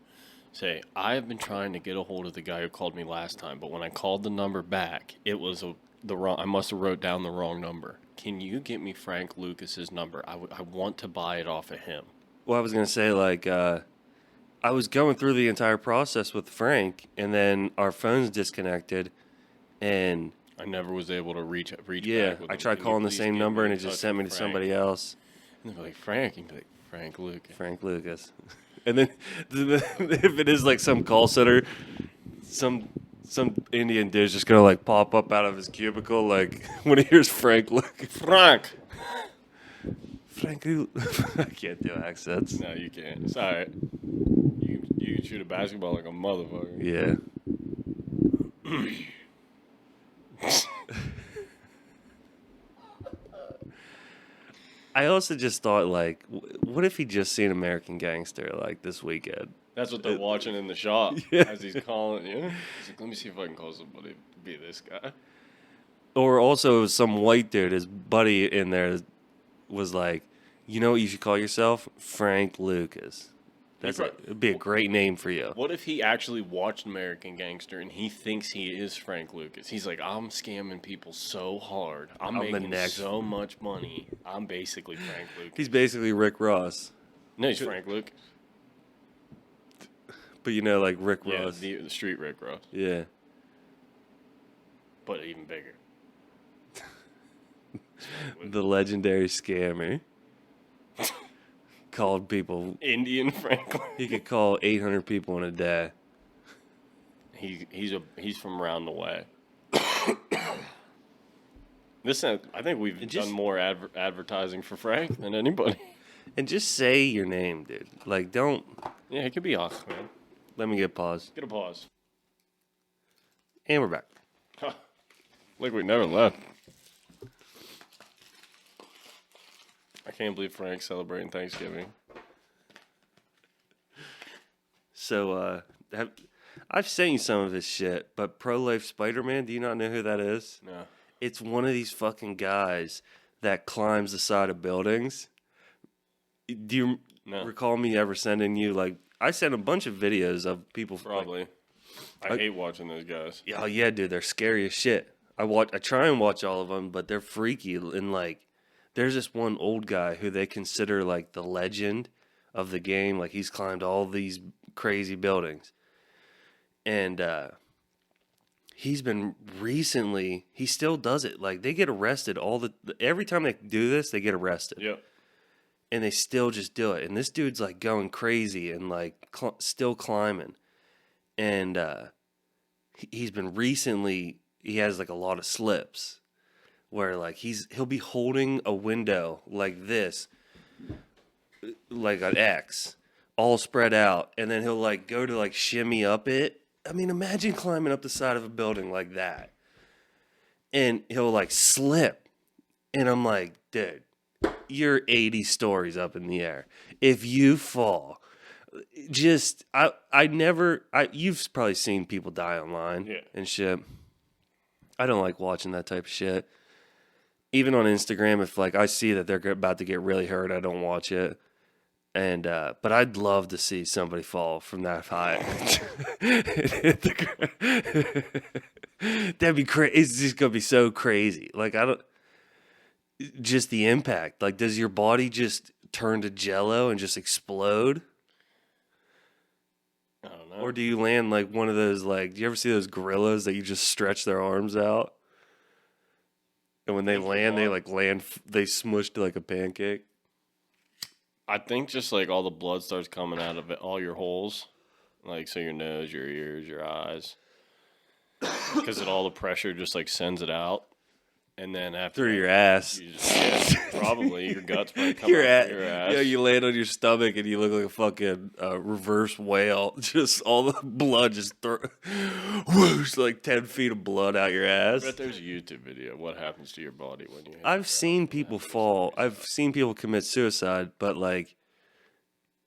say, I have been trying to get a hold of the guy who called me last time, but when I called the number back, it was the wrong. I must have wrote down the wrong number. Can you get me Frank Lucas's number? I want to buy it off of him. Well, I was going to say, like, I was going through the entire process with Frank, and then our phones disconnected, and I never was able to reach yeah, back with I him. tried Can you calling the please same get number, me and in it just touch sent me with to Frank? somebody else. And they'd be like, Frank. And you'd be like, Frank Lucas. Frank Lucas. And then if it is like some call center, some Indian dude's just gonna like pop up out of his cubicle like when he hears Frank Lucas. Frank! Frank, I can't do accents. No, you can't. It's all right. You can shoot a basketball like a motherfucker. Yeah. I also just thought, like, what if he just seen American Gangster like this weekend? That's what they're watching in the shop Yeah. as he's calling. You know? He's like, let me see if I can call somebody to be this guy. Or also some white dude, his buddy in there was like, you know what you should call yourself? Frank Lucas. It'd be a great name for you. What if he actually watched American Gangster and he thinks he is Frank Lucas? He's like, I'm scamming people so hard. I'm the making next- so much money. I'm basically Frank Lucas. He's basically Rick Ross. No, he's Frank Lucas. But you know, like Rick Yeah, Ross. the street Rick Ross. Yeah. But even bigger. The legendary scammer. Called people. Indian Frank Lucas. He could call 800 people in a day. He's from around the way. I think we've just- done more advertising for Frank than anybody. And just say your name, dude. Like, don't. Yeah, it could be Ahmed. Let me get pause. Get a pause. And we're back. Like we never left. I can't believe Frank's celebrating Thanksgiving. So, I've sent you some of his shit, but Pro Life Spider-Man, do you not know who that is? No. It's one of these fucking guys that climbs the side of buildings. Do you No. recall me ever sending you, like, I sent a bunch of videos of people. Probably. I hate watching those guys. Oh yeah, dude, they're scary as shit. I try and watch all of them, but they're freaky. And like, there's this one old guy who they consider like the legend of the game. Like he's climbed all these crazy buildings, and he's been recently. He still does it. Like they get arrested every time they do this, they get arrested. Yep. and they still just do it. And this dude's like going crazy and like still climbing. And he's been recently, he has like a lot of slips where like he'll be holding a window like this, like an X, all spread out, and then he'll like go to like shimmy up it. I mean, imagine climbing up the side of a building like that. And he'll like slip. And I'm like, dude, you're 80 stories up in the air. If you fall, just you've probably seen people die online and shit. I don't like watching that type of shit. Even on Instagram, if like I see that they're about to get really hurt, I don't watch it. And but I'd love to see somebody fall from that high. That'd be crazy. It's just gonna be so crazy. Like just the impact. Like, does your body just turn to jello and just explode? I don't know. Or do you land like one of those, like, do you ever see those gorillas that you just stretch their arms out? And when they land, they smush to like a pancake. I think just like all the blood starts coming out of it, all your holes, like so your nose, your ears, your eyes, because all the pressure just like sends it out, and then after Through your ass. you just, probably your guts probably come Your out ass. through your ass. Yeah, you land on your stomach and you look like a fucking reverse whale. Just all the blood just whoosh, like 10 feet of blood out your I ass. bet there's a YouTube video of what happens to your body when you hit I've the seen ground. people fall. I've seen people commit suicide, but like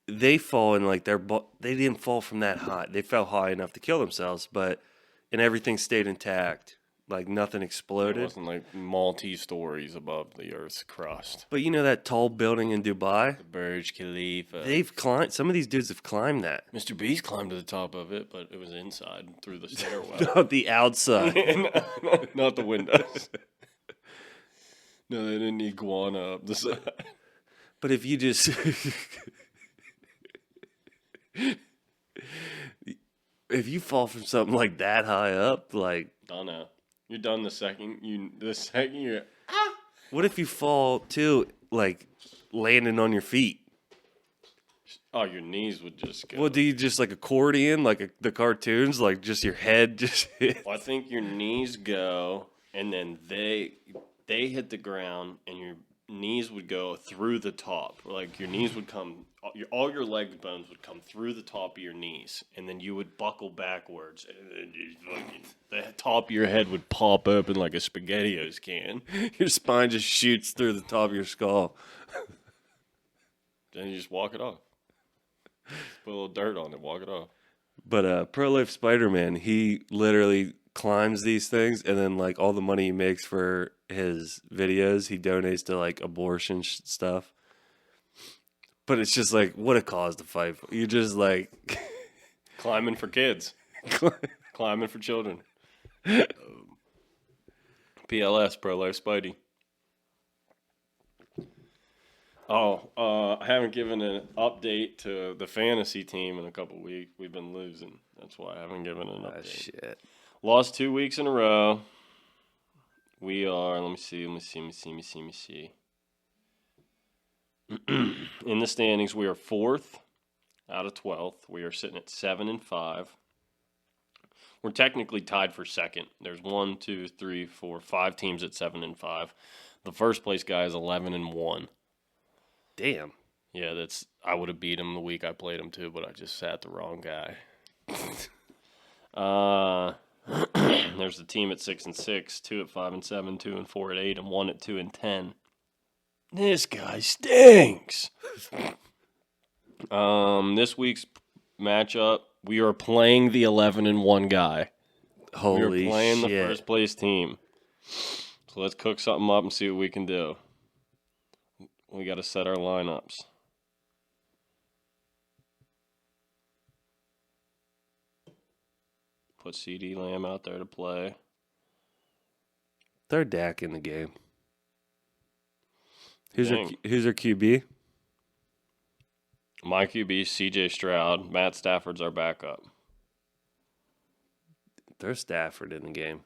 they fall and like they didn't fall from that high. They fell high enough to kill themselves, and everything stayed intact. Like nothing It exploded. wasn't like multi-stories above the Earth's crust. But you know that tall building in Dubai? The Burj Khalifa. They've climbed. Some of these dudes have climbed that. Mr. Beast climbed to the top of it, but it was inside through the stairwell. Not the outside. Not the windows. No, they didn't iguana up the side. But if you just if you fall from something like that high up, like Don't know. You're done the second you're what if you fall too, like landing on your feet? your knees would just go. Well, do you just like accordion, like the cartoons, like just your head just hit? Well, I think your knees go, and then they hit the ground, and your knees would go through the top. Like your knees would come, all your leg bones would come through the top of your knees, and then you would buckle backwards, and then the top of your head would pop open like a SpaghettiOs can. Your spine just shoots through the top of your skull. Then you just walk it off. Put a little dirt on it, walk it off. But Pro Life Spider-Man, he literally climbs these things, and then like all the money he makes for his videos, he donates to like abortion stuff. But it's just like, what a cause to fight for. You just like Climbing for kids. Climbing for children. PLS, Pro Life Spidey. I haven't given an update to the fantasy team in a couple weeks. We've been losing. That's why I haven't given an update. shit. Lost 2 weeks in a row. We are, let me see. In the standings, we are 4th out of 12th. We are sitting at 7-5. We're technically tied for second. There's 1, 2, 3, 4, 5 teams at 7-5. The first place guy is 11-1. Damn. Yeah, I would have beat him the week I played him too, but I just sat the wrong guy. There's the team at 6-6, 2 at 5-7, 2 and 4 at 8, and 1 at 2 and 10. This guy stinks. This week's matchup, we are playing the 11-1 guy. Holy We are playing shit. the first place team. So let's cook something up and see what we can do. We got to set our lineups. Put CD Lamb out there to play. Third Dak in the game. Who's our Dang. QB? My QB, CJ Stroud. Matt Stafford's our backup. There's Stafford in the game.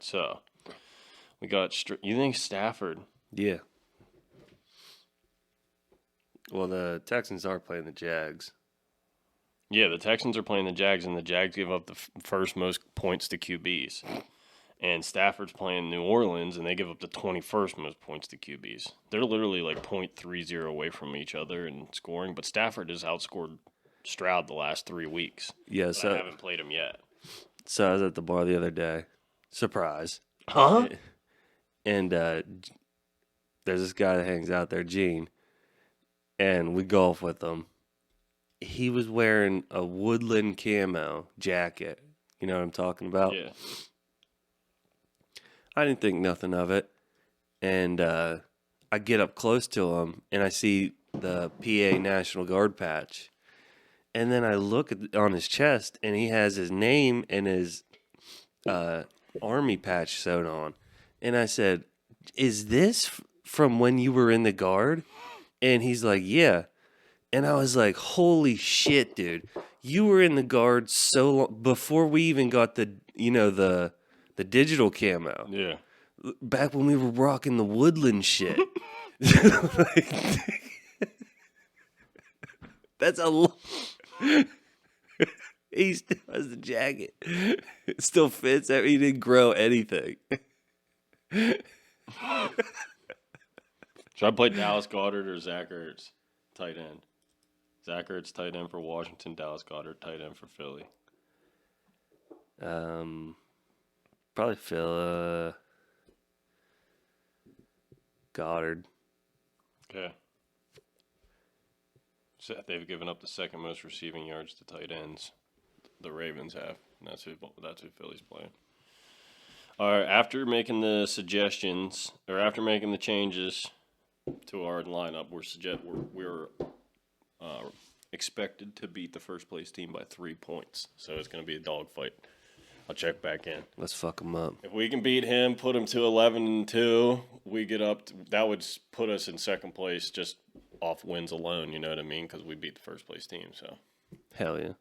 right, so we got. You think Stafford? Yeah. Well, the Texans are playing the Jags. Yeah, the Texans are playing the Jags, and the Jags give up the first most points to QBs. And Stafford's playing New Orleans, and they give up the 21st most points to QBs. They're literally like .30 away from each other in scoring, but Stafford has outscored Stroud the last 3 weeks. Yeah, But I so haven't played him yet. I was at the bar the other day. Surprise. Huh? And there's this guy that hangs out there, Gene, and we golf with him. He was wearing a woodland camo jacket. You know what I'm talking about? Yeah. I didn't think nothing of it. And I get up close to him, and I see the PA National Guard patch. And then I look on his chest, and he has his name and his army patch sewn on. And I said, "Is this from when you were in the Guard?" And he's like, "Yeah." And I was like, "Holy shit, dude. You were in the Guard so long, before we even got the digital camo. Yeah. Back when we were rocking the woodland shit." That's a lot. He still has the jacket. It still fits. He didn't grow anything. Should I play Dallas Goedert or Zach Ertz, tight end? Zach Ertz, tight end for Washington. Dallas Goedert, tight end for Philly. Probably Phil Goddard. Okay. So they've given up the second most receiving yards to tight ends. The Ravens have. And that's who Philly's playing. All right. After making the suggestions, or after making the changes to our lineup, we're expected to beat the first place team by 3 points. So it's going to be a dogfight. I'll check back in. Let's fuck him up. If we can beat him, put him to 11-2, we get up. That would put us in second place just off wins alone. You know what I mean? Because we beat the first place team. So, Hell yeah.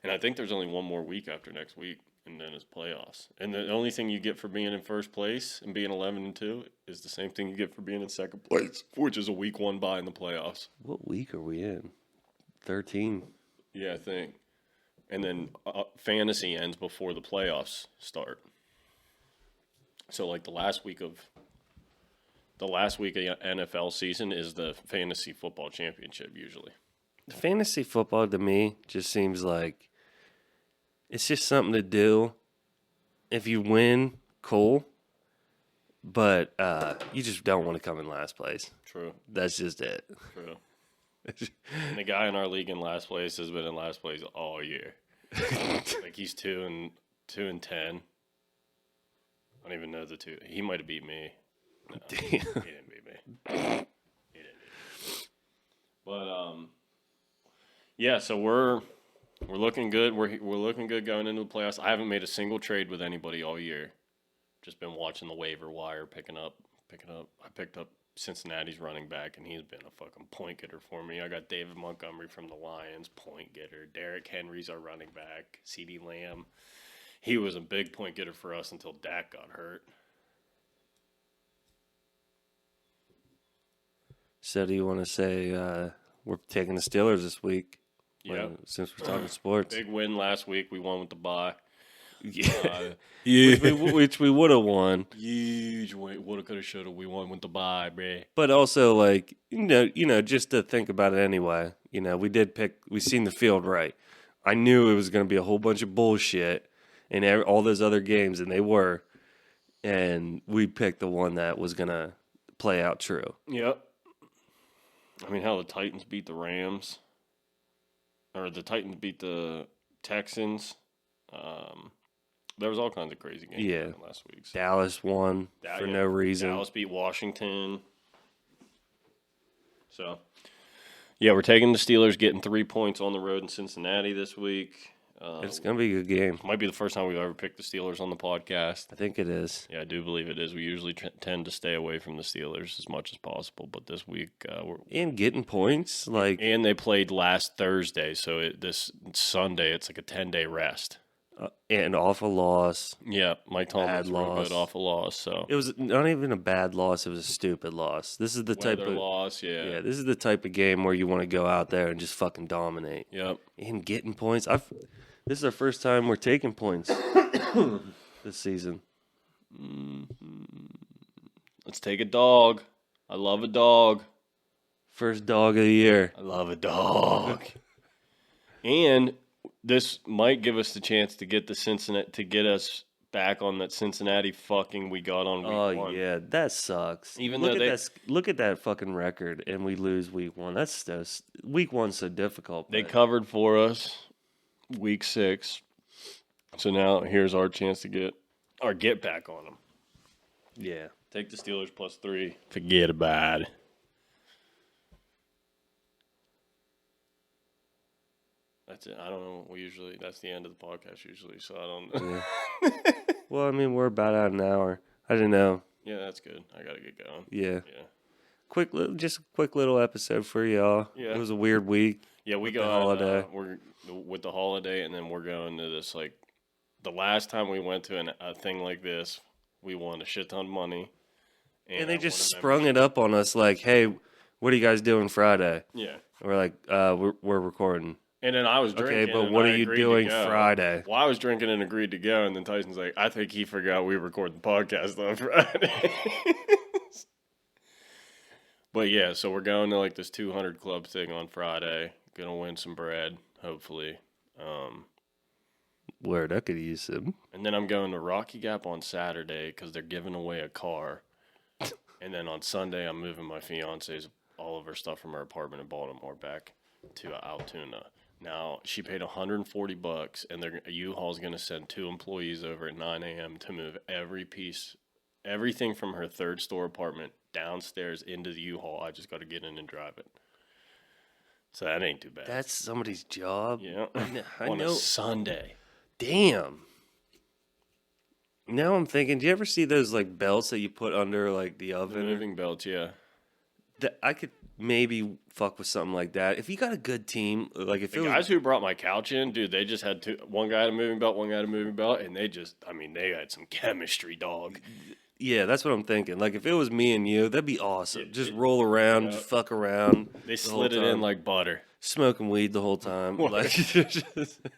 and I think there's only one more week after next week, and then it's playoffs. And the only thing you get for being in first place and being 11-2 is the same thing you get for being in second place, which is a week 1 bye in the playoffs. What week are we in? 13. Yeah, I think. And then fantasy ends before the playoffs start. So like the last week of NFL season is the fantasy football championship usually. Fantasy football to me just seems like it's just something to do. If you win, cool. But you just don't want to come in last place. True. That's just it. True. And the guy in our league in last place has been in last place all year. Like he's 2-10. I don't even know the two. He might have beat me. No, he didn't beat me. He didn't beat me. But yeah. So we're looking good. We're looking good going into the playoffs. I haven't made a single trade with anybody all year. Just been watching the waiver wire, picking up. I picked up Cincinnati's running back, and he's been a fucking point getter for me. I got David Montgomery from the Lions, point getter. Derrick Henry's our running back. CeeDee Lamb, he was a big point getter for us until Dak got hurt. So do you want to say we're taking the Steelers this week? Yeah. Since we're talking sports. Big win last week. We won with the bye. Yeah. Which we would have won. Huge win. Woulda, coulda, shoulda. We won with the bye, bruh. But also, like, you know, just to think about it anyway, you know, we seen the field right. I knew it was going to be a whole bunch of bullshit in all those other games, and they were. And we picked the one that was going to play out true. Yep. I mean, how the Titans beat the Rams. Or the Titans beat the Texans. There was all kinds of crazy games last week. So. Dallas won for no reason. Dallas beat Washington. So, yeah, we're taking the Steelers, getting 3 points on the road in Cincinnati this week. It's going to be a good game. Might be the first time we've ever picked the Steelers on the podcast. I think it is. Yeah, I do believe it is. We usually tend to stay away from the Steelers as much as possible, but this week and getting points, like, and they played last Thursday, so this Sunday it's like a 10-day rest. and off a loss. Yeah, Mike Tomlin's Bad real loss. good off a loss. So It was not even a bad loss. It was a stupid loss. This is the type weather of loss. Yeah. this is the type of game where you want to go out there and just fucking dominate Yep. and getting points. This is our first time we're taking points this season. Let's take a dog. I love a dog. First dog of the year. I love a dog. And this might give us the chance to get us back on that Cincinnati fucking we got on week 1. Yeah, that sucks. Even look though look at that fucking record, and we lose week 1. That's week 1's so difficult. They but- covered for us week 6. So now here's our chance to get back on them. Yeah. Take the Steelers +3. Forget about it. That's it. I don't know. That's the end of the podcast usually, so I don't know. Well, I mean, we're about at an hour. I don't know. Yeah, that's good. I got to get going. Yeah. Yeah. Just a quick little episode for y'all. Yeah. It was a weird week. Yeah, we the go holiday. We're with the holiday, and then we're going to this, like, the last time we went to a thing like this, we won a shit ton of money. And they I just won a sprung it up on us like, hey, what are you guys doing Friday? Yeah. And we're like, we're recording. And then I was drinking. Okay, but and what I are you agreed to doing go. Friday? Well, I was drinking and agreed to go, and then Tyson's like, I think he forgot we record the podcast on Friday. But yeah, so we're going to like this 200 club thing on Friday. Gonna win some bread, hopefully. Word, I could use some. And then I'm going to Rocky Gap on Saturday because they're giving away a car. And then on Sunday, I'm moving my fiance's all of her stuff from her apartment in Baltimore back to Altoona. Now, she paid $140, and a U-Haul's going to send 2 employees over at 9 a.m. to move everything from her third-store apartment downstairs into the U-Haul. I just got to get in and drive it. So that ain't too bad. That's somebody's job. Yeah. I On know. a Sunday. Damn. Now I'm thinking, do you ever see those like belts that you put under like the The oven? moving belts, yeah. I could maybe fuck with something like that. If you got a good team, like if The it was guys who brought my couch in, dude, they just had one guy had a moving belt, one guy had a moving belt, and they had some chemistry, dog. yeah, that's what I'm thinking. Like if it was me and you, that'd be awesome. Just roll around, just fuck around. They the whole slid it in time. like butter. Smoking weed the whole time, like just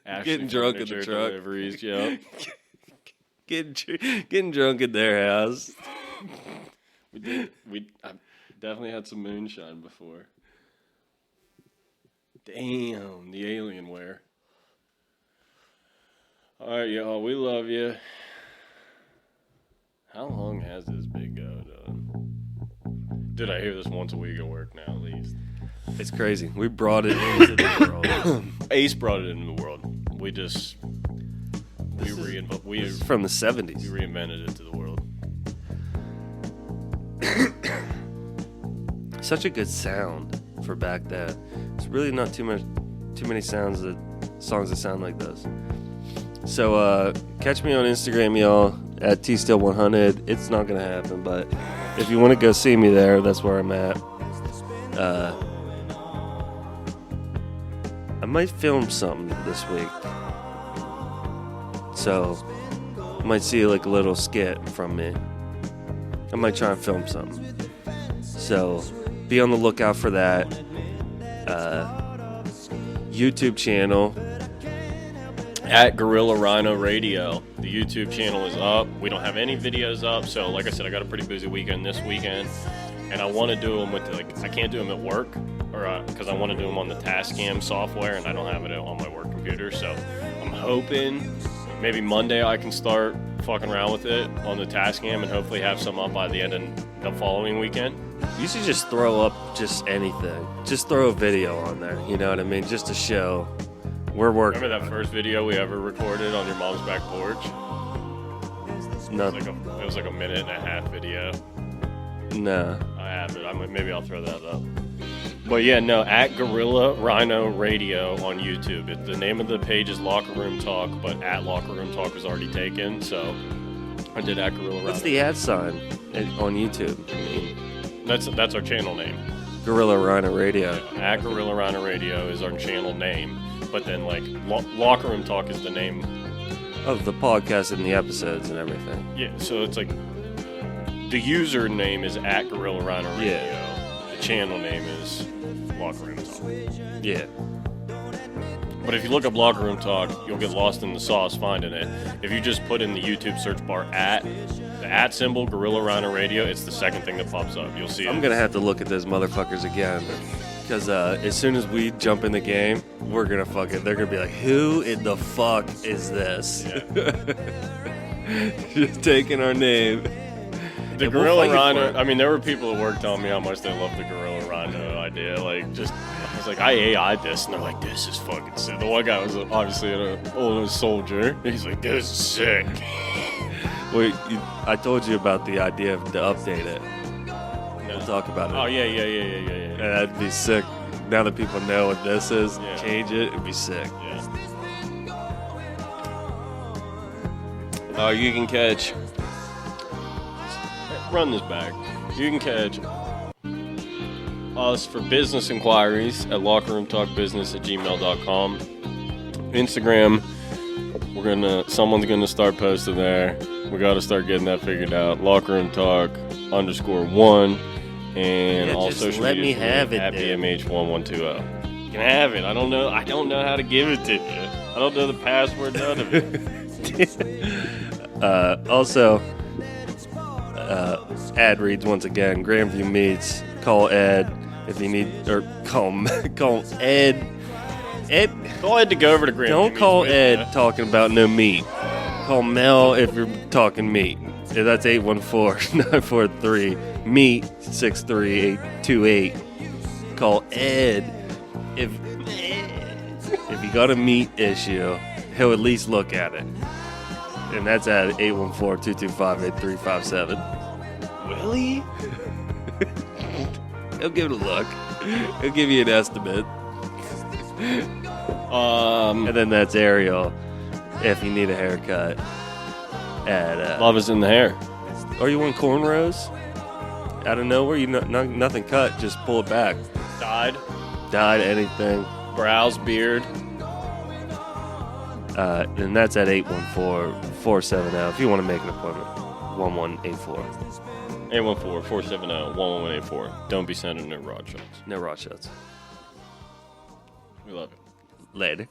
Ashley getting drunk in the Furniture truck, Deliveries, yeah. getting drunk at their house. I definitely had some moonshine before. Damn, the Alienware. All right, y'all, we love you. How long has this been going on? Dude, I hear this once a week at work now, at least. It's crazy. We brought it into the world. Ace brought it into the world. We just It's from the 70s. we reinvented it to the world. Such a good sound for back then. It's really not too many songs that sound like this. So catch me on Instagram, y'all, at tstill100. It's not gonna happen, but if you want to go see me there, that's where I'm at. I might film something this week, so you might see like a little skit from me. I might try and film something. So be on the lookout for that. YouTube channel. At Gorilla Rhino Radio. The YouTube channel is up. We don't have any videos up, so like I said, I got a pretty busy weekend this weekend, and I want to do them with I can't do them at work, or because I want to do them on the Tascam software, and I don't have it on my work computer. So I'm hoping maybe Monday I can start fucking around with it on the Tascam, and hopefully have some up by the end of the following weekend. You should just throw up just anything. Just throw a video on there. You know what I mean? Just to show we're working. Remember that first video we ever recorded on your mom's back porch? No, It was like a minute and a half video. no. I have it. Maybe I'll throw that up. But yeah, no, at Gorilla Rhino Radio on YouTube. The name of the page is Locker Room Talk, but at Locker Room Talk was already taken, so I did at Gorilla Rhino. What's the ad sign on YouTube? That's our channel name. Gorilla Rhino Radio. At Gorilla Rhino Radio is our channel name, but then like Locker Room Talk is the name Of the podcast and the episodes and everything. Yeah, so it's like the username is at Gorilla Rhino Radio. Yeah. The channel name is Locker Room Talk. Yeah. But if you look up Locker Room Talk, you'll get lost in the sauce finding it. If you just put in the YouTube search bar the at symbol, Gorilla Rhino Radio, it's the second thing that pops up. You'll see it. I'm going to have to look at those motherfuckers again. Because as soon as we jump in the game, we're going to fuck it. They're going to be like, who in the fuck is this? Yeah. Just taking our name. The And we'll Gorilla fight you for Rhino, it. I mean, there were people at work telling me how much they love the Gorilla Rhino idea. Like, just, I was like, I AI'd this, and they're like, this is fucking sick. The one guy was obviously an old soldier. He's like, this is sick. Wait, I told you about the idea to update it. We'll talk about it. Oh, yeah. And that'd be sick. Now that people know what this is, Yeah. change it. It'd be sick. Yeah. You can catch. Run this back. You can catch us for business inquiries at lockerroomtalkbusiness@gmail.com. Instagram, someone's gonna start posting there. We gotta start getting that figured out. LockerroomTalk_1 and Yeah, all just social let media me for have it, at dude. BMH1120. You can have it. I don't know how to give it to you. I don't know the password, none of it. Also, ad reads once again. Grandview meets. Call Ed if you need, or call Ed. Ed, Call Ed to go over to Graham. don't call Ed talking about no meat. Call Mel if you're talking meat. Yeah, that's 814-943 meat 63828. Call Ed if you got a meat issue. He'll at least look at it. And that's at 814-225-8357. Will he? He'll give it a look. He'll give you an estimate. And then that's Ariel if you need a haircut. At Love is in the hair. or you want cornrows? Out of nowhere, nothing cut, just pull it back. Dyed. Dyed, anything. Brows, beard. And that's at 814-470 if you want to make an appointment. 1184. 814-470-11184. Don't be sending no rod shots. No raw shots. We love it. Later.